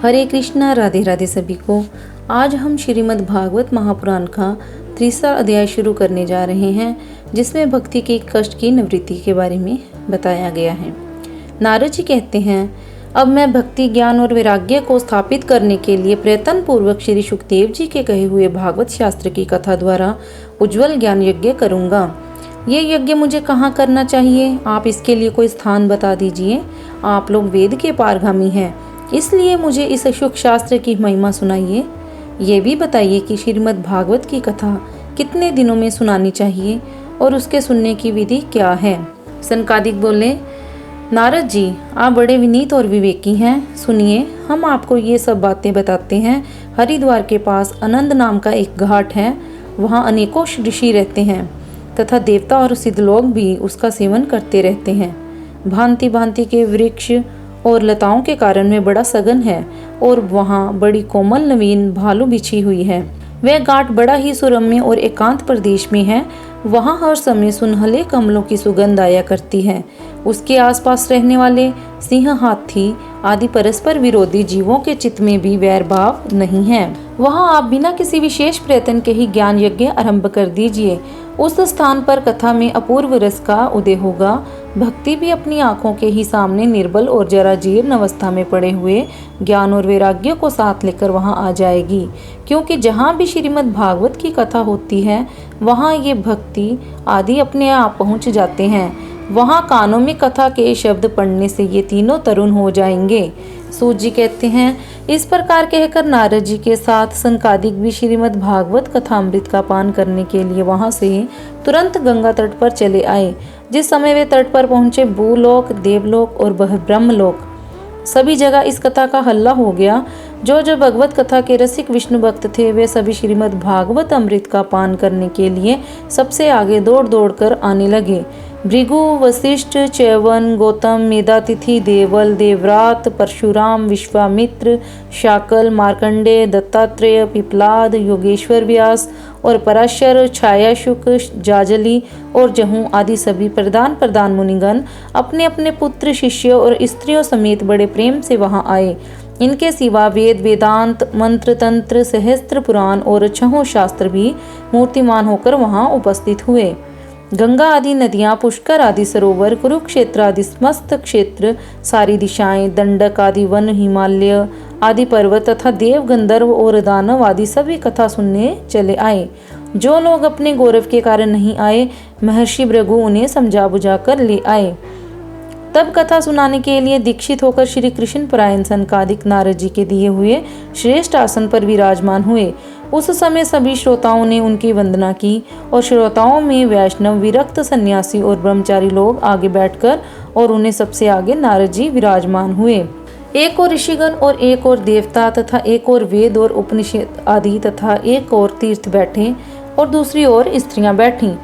हरे कृष्णा, राधे राधे सभी को। आज हम श्रीमद् भागवत महापुराण का 30वां अध्याय शुरू करने जा रहे हैं, जिसमें भक्ति के कष्ट की निवृत्ति के बारे में बताया गया है। नारद जी कहते हैं, अब मैं भक्ति, ज्ञान और वैराग्य को स्थापित करने के लिए प्रयत्न पूर्वक श्री सुखदेव जी के कहे हुए भागवत शास्त्र की कथा द्वारा उज्जवल ज्ञान यज्ञ करूँगा। ये यज्ञ मुझे कहाँ करना चाहिए? आप इसके लिए कोई स्थान बता दीजिए। आप लोग वेद के पारगामी हैं, इसलिए मुझे इस सुख शास्त्र की महिमा सुनाइए। ये भी बताइए कि श्रीमद् भागवत की कथा कितने दिनों में सुनानी चाहिए और उसके सुनने की विधि क्या है। सनकादिक बोले, नारद जी, आप बड़े विनीत और विवेकी हैं। सुनिए, हम आपको ये सब बातें बताते हैं। हरिद्वार के पास अनंत नाम का एक घाट है। वहाँ अनेकों ऋषि रहते हैं तथा देवता और सिद्ध लोग भी उसका सेवन करते रहते हैं। भांति भांति के वृक्ष और लताओं के कारण में बड़ा सघन है और वहाँ बड़ी कोमल नवीन भालू बिछी हुई है। वह घाट बड़ा ही सुरम्य और एकांत प्रदेश में है। वहाँ हर समय सुनहले कमलों की सुगंध आया करती है। उसके आसपास रहने वाले सिंह, हाथी आदि परस्पर विरोधी जीवों के चित्त में भी वैर भाव नहीं है। वहाँ आप बिना किसी विशेष प्रयत्न के ही ज्ञान यज्ञ आरंभ कर दीजिए। उस स्थान पर कथा में अपूर्व रस का उदय होगा। भक्ति भी अपनी आंखों के ही सामने निर्बल और जरा जीर्ण अवस्था में पड़े हुए ज्ञान और वैराग्य को साथ लेकर वहां आ जाएगी, क्योंकि जहां भी श्रीमद् भागवत की कथा होती है वहां ये भक्ति आदि अपने आप पहुंच जाते हैं। वहां कानों में कथा के शब्द पढ़ने से ये तीनों तरुण हो जाएंगे। सूत जी कहते हैं, इस प्रकार कहकर नारद जी के साथ सनकादिक भी श्रीमद् भागवत कथामृत का पान करने के लिए वहां से तुरंत गंगा तट पर चले आए। जिस समय वे तट पर पहुंचे, भूलोक, देवलोक और ब्रह्मलोक सभी जगह इस कथा का हल्ला हो गया। जो जो भगवत कथा के रसिक विष्णु भक्त थे, वे सभी श्रीमद् भागवत अमृत का पान करने के लिए सबसे आगे दौड़ दौड़ कर आने लगे। भृगु, वशिष्ठ, च्यवन, गौतम, मेधातिथि, देवल, देवव्रत, परशुराम, विश्वामित्र, शाकल, मार्कंडेय, दत्तात्रेय, पिपलाद, योगेश्वर व्यास और पराशर, छायाशुक, जाजली और जहू आदि सभी प्रधान मुनिगण अपने अपने पुत्र, शिष्य और स्त्रियों समेत बड़े प्रेम से वहां आए। इनके सिवा वेद, वेदांत, मंत्र, तंत्र, सहस्त्र पुराण और छहों शास्त्र भी मूर्तिमान होकर वहां उपस्थित हुए। गंगा आदि नदियाँ, पुष्कर आदि सरोवर, कुरुक्षेत्र आदि समस्त क्षेत्र, सारी दिशाएं, दंडक आदि वन, हिमालय आदि पर्वत तथा देव, गंधर्व और दानव आदि सभी कथा सुनने चले आए। जो लोग अपने गौरव के कारण नहीं आए, महर्षि भृगु उन्हें समझा बुझा कर ले आए। तब कथा सुनाने के लिए दीक्षित होकर श्री कृष्ण परायण सनकादिक नारद जी के दिए हुए श्रेष्ठ आसन पर विराजमान हुए। उस समय सभी श्रोताओं ने उनकी वंदना की और श्रोताओं में वैष्णव, विरक्त, सन्यासी और ब्रह्मचारी लोग आगे बैठकर और उन्हें सबसे आगे नारद जी विराजमान हुए। एक और ऋषिगण और एक और देवता तथा एक और वेद और उपनिषद आदि तथा एक और तीर्थ बैठे और दूसरी ओर स्त्रियां बैठीं।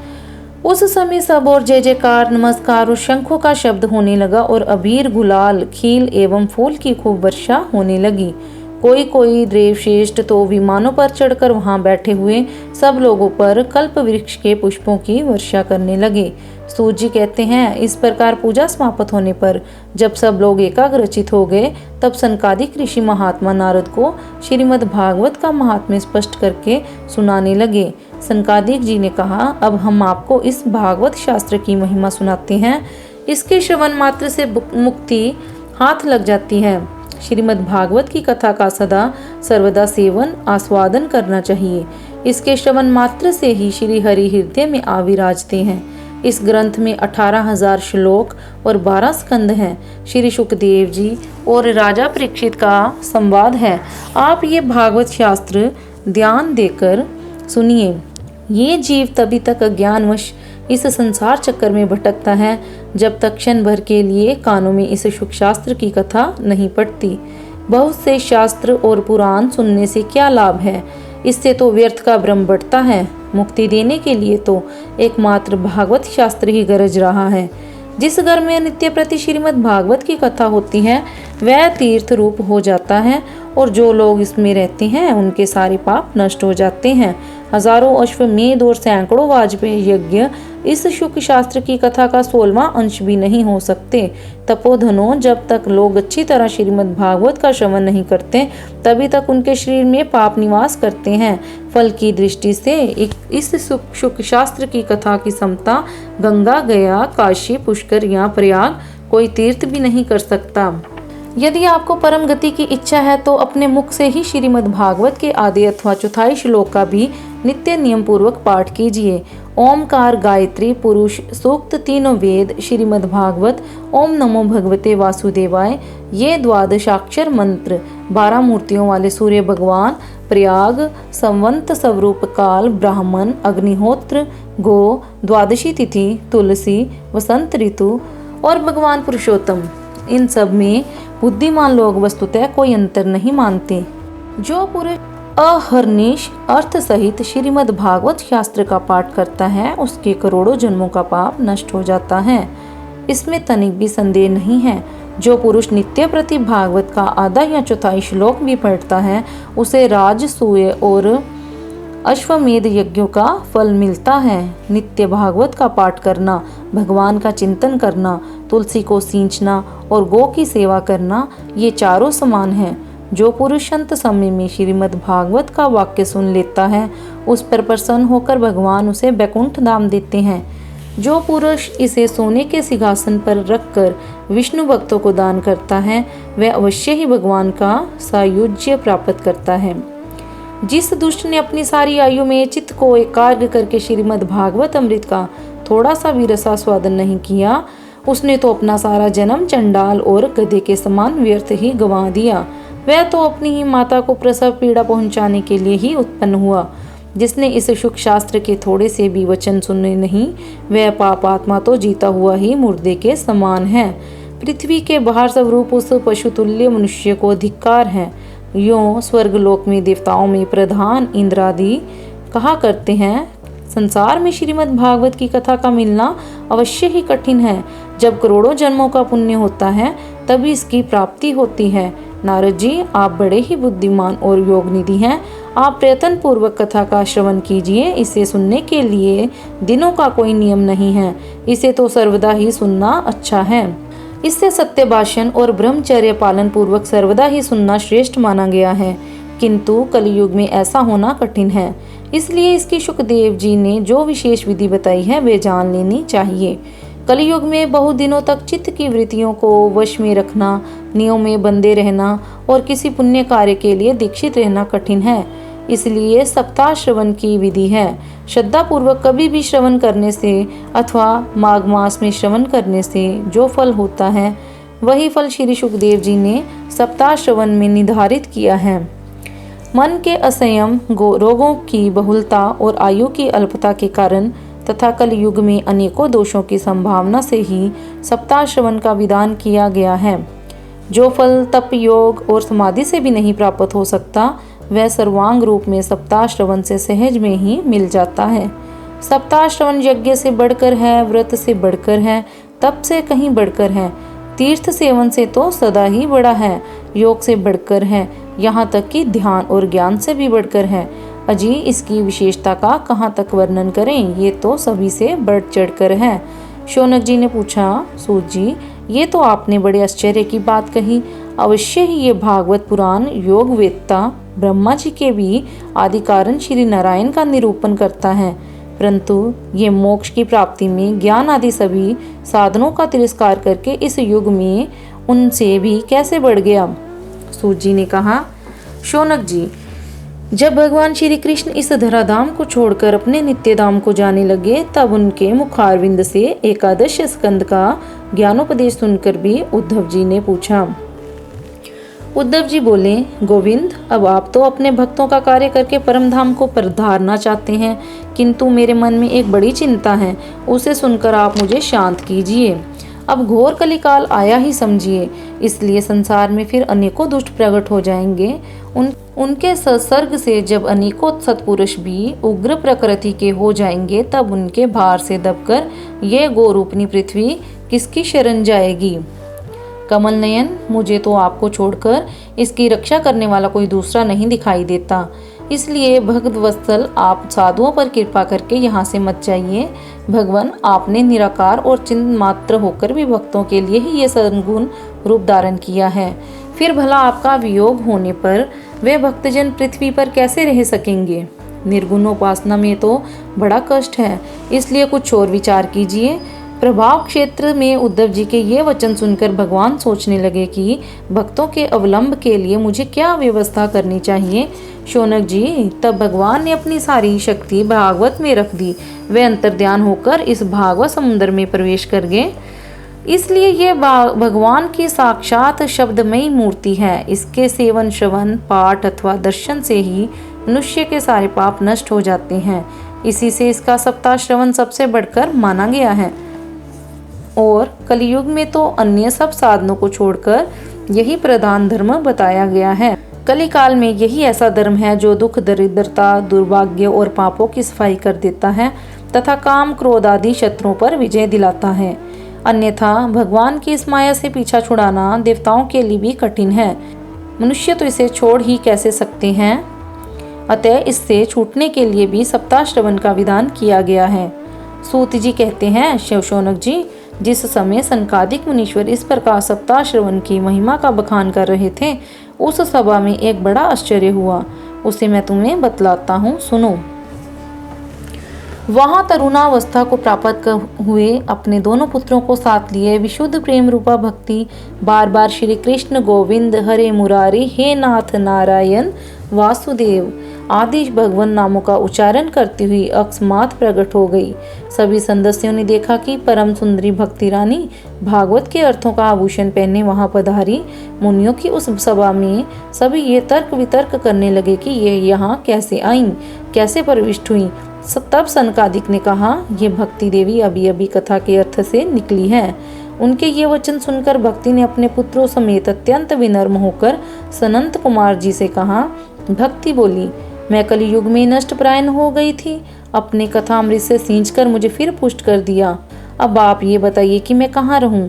उस समय सब और जय जयकार, नमस्कार और शंखों का शब्द होने लगा और अबीर, गुलाल, खील एवं फूल की खूब वर्षा होने लगी। कोई कोई देवश्रेष्ठ तो विमानों पर चढ़कर वहां बैठे हुए सब लोगों पर कल्प वृक्ष के पुष्पों की वर्षा करने लगे। सूत जी कहते हैं, इस प्रकार पूजा समाप्त होने पर जब सब लोग एकाग्रचित हो गए, तब सनकादिक ऋषि महात्मा नारद को श्रीमद् भागवत का महात्म्य स्पष्ट करके सुनाने लगे। सनकादिक जी ने कहा, अब हम आपको इस भागवत शास्त्र की महिमा सुनाते हैं। इसके श्रवण मात्र से मुक्ति हाथ लग जाती है। श्रीमद् भागवत की कथा का सदा सर्वदा सेवन आस्वादन करना चाहिए। इसके श्रवण मात्र से ही श्री हरि हृदय में आविराजते हैं। इस ग्रंथ में 18,000 श्लोक और 12 स्कंद हैं। श्री सुखदेव जी और राजा परीक्षित का संवाद है। आप ये भागवत शास्त्र ध्यान देकर सुनिए। ये जीव तभी तक अज्ञानवश इस संसार चक्कर में भटकता है जब तक क्षण भर के लिए कानों में इस सुख शास्त्र की कथा नहीं पड़ती। बहुत से शास्त्र और पुराण सुनने से क्या लाभ है? इससे तो व्यर्थ का भ्रम बढ़ता है। मुक्ति देने के लिए तो एकमात्र भागवत शास्त्र ही गरज रहा है। जिस घर में नित्य प्रति श्रीमद् भागवत की कथा होती है वह तीर्थ रूप हो जाता है और जो लोग इसमें रहते हैं उनके सारे पाप नष्ट हो जाते हैं। हजारों अश्वमेध और सैकड़ों वाजपेयी यज्ञ इस शुक शास्त्र की कथा का 16वां अंश भी नहीं हो सकते। तपोधनों, जब तक लोग अच्छी तरह श्रीमद् भागवत का श्रवण नहीं करते तभी तक उनके शरीर में पाप निवास करते हैं। फल की दृष्टि से इस शुक शास्त्र की कथा की समता गंगा, गया, काशी, पुष्कर या प्रयाग कोई तीर्थ भी नहीं कर सकता। यदि आपको परम गति की इच्छा है तो अपने मुख से ही श्रीमद् भागवत के आधे अथवा चौथाई श्लोक का भी नित्य नियम पूर्वक पाठ कीजिए। ओमकार, गायत्री, पुरुष सूक्त, तीनों वेद, श्रीमद् भागवत, ओम नमो भगवते वासुदेवाय, ये द्वादशाक्षर मंत्र, 12 मूर्तियों वाले सूर्य भगवान, प्रयाग, संवंत स्वरूप काल, ब्राह्मण, अग्निहोत्र, गो, द्वादशी तिथि, तुलसी, वसंत ऋतु और भगवान पुरुषोत्तम, इन सब में बुद्धिमान लोग वस्तुतः कोई अंतर नहीं मानते। जो पुरुष अहर्निश अर्थ सहित श्रीमद् भागवत शास्त्र का पाठ करता है उसके करोड़ों जन्मों का पाप नष्ट हो जाता है, इसमें तनिक भी संदेह नहीं है। जो पुरुष नित्य प्रति भागवत का आधा या चौथाई श्लोक भी पढ़ता है उसे राजसूय और अश्वमेध यज्ञों का फल मिलता है। नित्य भागवत का पाठ करना, भगवान का चिंतन करना, तुलसी को सींचना और गौ की सेवा करना, ये चारों समान हैं। जो पुरुष अंत समय में श्रीमद् भागवत का वाक्य सुन लेता है उस पर प्रसन्न होकर भगवान उसे बैकुंठ धाम देते हैं। जो पुरुष इसे सोने के सिंहासन पर रखकर विष्णु भक्तों को दान करता है वह अवश्य ही भगवान का सायुज्य प्राप्त करता है। जिस दुष्ट ने अपनी सारी आयु में चित्त को एकाग्र करके श्रीमद् भागवत अमृत का थोड़ा सा भी रसास्वादन नहीं किया उसने तो अपना सारा जन्म चंडाल और गधे के समान व्यर्थ ही गंवा दिया। वह तो अपनी ही माता को प्रसव पीड़ा पहुंचाने के लिए ही उत्पन्न हुआ। जिसने इस शुक शास्त्र के थोड़े से भी वचन सुने नहीं वह पाप आत्मा तो जीता हुआ ही मुर्दे के समान है। पृथ्वी के बाहर स्वरूप उस पशुतुल्य मनुष्य को धिक्कार है। यों स्वर्गलोक में देवताओं में प्रधान इंद्रादि कहा करते हैं, संसार में श्रीमद् भागवत की कथा का मिलना अवश्य ही कठिन है। जब करोड़ों जन्मों का पुण्य होता है तभी इसकी प्राप्ति होती है। नारद जी, आप बड़े ही बुद्धिमान और योगनिधि हैं। आप प्रयत्न पूर्वक कथा का श्रवण कीजिए। इसे सुनने के लिए दिनों का कोई नियम नहीं है, इसे तो सर्वदा ही सुनना अच्छा है। इससे सत्य भाषण और ब्रह्मचर्य पालन पूर्वक सर्वदा ही सुनना श्रेष्ठ माना गया है, किंतु कलयुग में ऐसा होना कठिन है। इसलिए इसकी शुकदेव जी ने जो विशेष विधि बताई है वे जान लेनी चाहिए। कलयुग में बहुत दिनों तक चित्त की वृत्तियों को वश में रखना, नियमों में बंधे रहना और किसी पुण्य कार्य के लिए दीक्षित रहना कठिन है। इसलिए सप्ताह श्रवण की विधि है। श्रद्धा पूर्वक कभी भी श्रवण करने से अथवा माघ मास में श्रवण करने से जो फल होता है वही फल श्री शुकदेव जी ने सप्ताह श्रवण में निर्धारित किया है। मन के असंयम, रोगों की बहुलता और आयु की अल्पता के कारण तथा कलयुग में अनेकों दोषों की संभावना से ही सप्ताह श्रवण का विधान किया गया है। जो फल तप, योग और समाधि से भी नहीं प्राप्त हो सकता वह सर्वांग रूप में सप्ताह श्रवण से सहज में ही मिल जाता है। सप्ताह श्रवण यज्ञ से बढ़कर है, व्रत से बढ़कर है, तप से कहीं बढ़कर है, तीर्थ सेवन से तो सदा ही बड़ा है, योग से बढ़कर है, यहाँ तक कि ध्यान और ज्ञान से भी बढ़कर है। अजी, इसकी विशेषता का कहाँ तक वर्णन करें, ये तो सभी से बढ़ चढ़कर है। शौनक जी ने पूछा, सूत जी, ये तो आपने बड़े आश्चर्य की बात कही। अवश्य ही ये भागवत पुराण योग वेत्ता ब्रह्मा जी के भी आदि कारण श्री नारायण का निरूपण करता है, परंतु ये मोक्ष की प्राप्ति में ज्ञान आदि सभी साधनों का तिरस्कार करके इस युग में उनसे भी कैसे बढ़ गया। सूत जी ने कहा, शौनक जी, जब भगवान श्री कृष्ण इस धराधाम को छोड़कर अपने नित्य धाम को जाने लगे तब उनके मुखारविंद से एकादश स्कंद का ज्ञानोपदेश सुनकर भी उद्धव जी ने पूछा। उद्धव जी बोले, गोविंद, अब आप तो अपने भक्तों का कार्य करके परम धाम को पधारना चाहते हैं, किंतु मेरे मन में एक बड़ी चिंता है, उसे सुनकर आप मुझे शांत कीजिए। अब घोर कलिकाल आया ही समझिए, इसलिए संसार में फिर अनेकों दुष्ट प्रकट हो जाएंगे। उनके संसर्ग से जब अनेकों सत्पुरुष भी उग्र प्रकृति के हो जाएंगे तब उनके भार से दबकर ये गोरूपनी पृथ्वी किसकी शरण जाएगी। कमल नयन, मुझे तो आपको छोड़कर इसकी रक्षा करने वाला कोई दूसरा नहीं दिखाई देता, इसलिए भक्त वत्सल आप साधुओं पर कृपा करके यहाँ से मत जाइए। भगवान, आपने निराकार और चिन्ह मात्र होकर भी भक्तों के लिए ही ये सद्गुण रूप धारण किया है, फिर भला आपका वियोग होने पर वे भक्तजन पृथ्वी पर कैसे रह सकेंगे। निर्गुणोपासना में तो बड़ा कष्ट है, इसलिए कुछ और विचार कीजिए। प्रभाव क्षेत्र में उद्धव जी के ये वचन सुनकर भगवान सोचने लगे कि भक्तों के अवलंब के लिए मुझे क्या व्यवस्था करनी चाहिए। शौनक जी, तब भगवान ने अपनी सारी शक्ति भागवत में रख दी। वे अंतर्ध्यान होकर इस भागवत समुद्र में प्रवेश कर गए, इसलिए ये भगवान की साक्षात शब्दमयी मूर्ति है। इसके सेवन, श्रवण, पाठ अथवा दर्शन से ही मनुष्य के सारे पाप नष्ट हो जाते हैं। इसी से इसका सप्ताह श्रवण सबसे बढ़कर माना गया है और कलयुग में तो अन्य सब साधनों को छोड़कर यही प्रधान धर्म बताया गया है। कलिकाल में यही ऐसा धर्म है जो दुख, दरिद्रता, दुर्भाग्य और पापों की सफाई कर देता है तथा काम, क्रोध आदि शत्रुओं पर विजय दिलाता है। अन्यथा भगवान की इस माया से पीछा छुड़ाना देवताओं के लिए भी कठिन है। मनुष्य तो इसे छोड़ ही कैसे सकते हैं। अतः इससे छूटने के लिए भी सप्ताह श्रवण का विधान किया गया है। सूत जी कहते हैं, शौनक जी, जिस समय सनकादिक मुनीश्वर इस प्रकार सप्ताह श्रवण की महिमा का बखान कर रहे थे, उस सभा में एक बड़ा आश्चर्य हुआ। उसे मैं तुम्हें बतलाता हूँ, सुनो। वहाँ तरुणावस्था को प्राप्त हुए अपने दोनों पुत्रों को साथ लिए विशुद्ध प्रेम रूपा भक्ति बार बार श्री कृष्ण गोविंद हरे मुरारी हे नाथ नारायण वासुदेव आदि भगवान नामों का उच्चारण करती हुई अकस्मात प्रकट हो गई। सभी सदस्यों ने देखा कि परम सुंदरी भक्ति रानी भागवत के अर्थों का आभूषण पहने वहां पधारी। मुनियों की उस सभा में सभी ये तर्क वितर्क करने लगे कि ये यहाँ कैसे आईं, कैसे प्रविष्ट हुई। तब सनकादिक ने कहा, ये भक्ति देवी अभी अभी कथा के अर्थ से निकली है। उनके ये वचन सुनकर भक्ति ने अपने पुत्रों समेत अत्यंत विनम्र होकर सनंत कुमार जी से कहा। भक्ति बोली, मैं कलयुग में नष्ट प्रायण हो गई थी, अपने कथामृत से सींचकर मुझे फिर पुष्ट कर दिया। अब आप ये बताइए कि मैं कहाँ रहूं।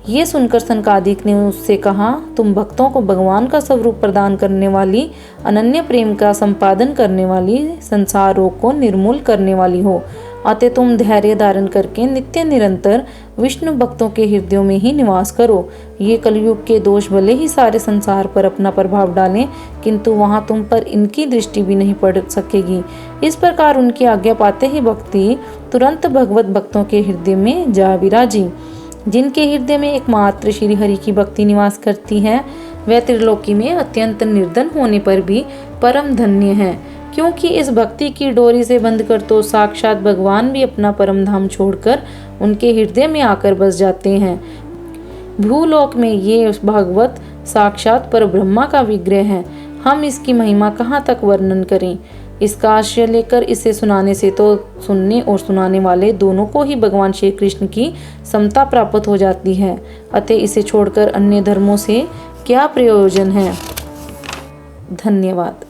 ये सुनकर सनकादिक ने उससे कहा, तुम भक्तों को भगवान का स्वरूप प्रदान करने वाली, अनन्य प्रेम का संपादन करने वाली, संसार रोग को निर्मूल करने वाली हो। अतः तुम धैर्य धारण करके नित्य निरंतर विष्णु भक्तों के हृदयों में ही निवास करो। ये कलयुग के दोष भले ही सारे संसार पर अपना प्रभाव डालें, किंतु वहाँ तुम पर इनकी दृष्टि भी नहीं पड़ सकेगी। इस प्रकार उनकी आज्ञा पाते ही भक्ति तुरंत भगवत भक्तों के हृदय में जा विराजी। जिनके हृदय में एकमात्र श्री हरि की भक्ति निवास करती है, वह त्रिलोकी में अत्यंत निर्धन होने पर भी परम धन्य है, क्योंकि इस भक्ति की डोरी से बंध कर तो साक्षात भगवान भी अपना परम धाम छोड़कर उनके हृदय में आकर बस जाते हैं। भूलोक में ये भागवत साक्षात पर ब्रह्मा का विग्रह है। हम इसकी महिमा कहाँ तक वर्णन करें। इसका आश्रय लेकर इसे सुनाने से तो सुनने और सुनाने वाले दोनों को ही भगवान श्री कृष्ण की समता प्राप्त हो जाती है। अतः इसे छोड़कर अन्य धर्मों से क्या प्रयोजन है। धन्यवाद।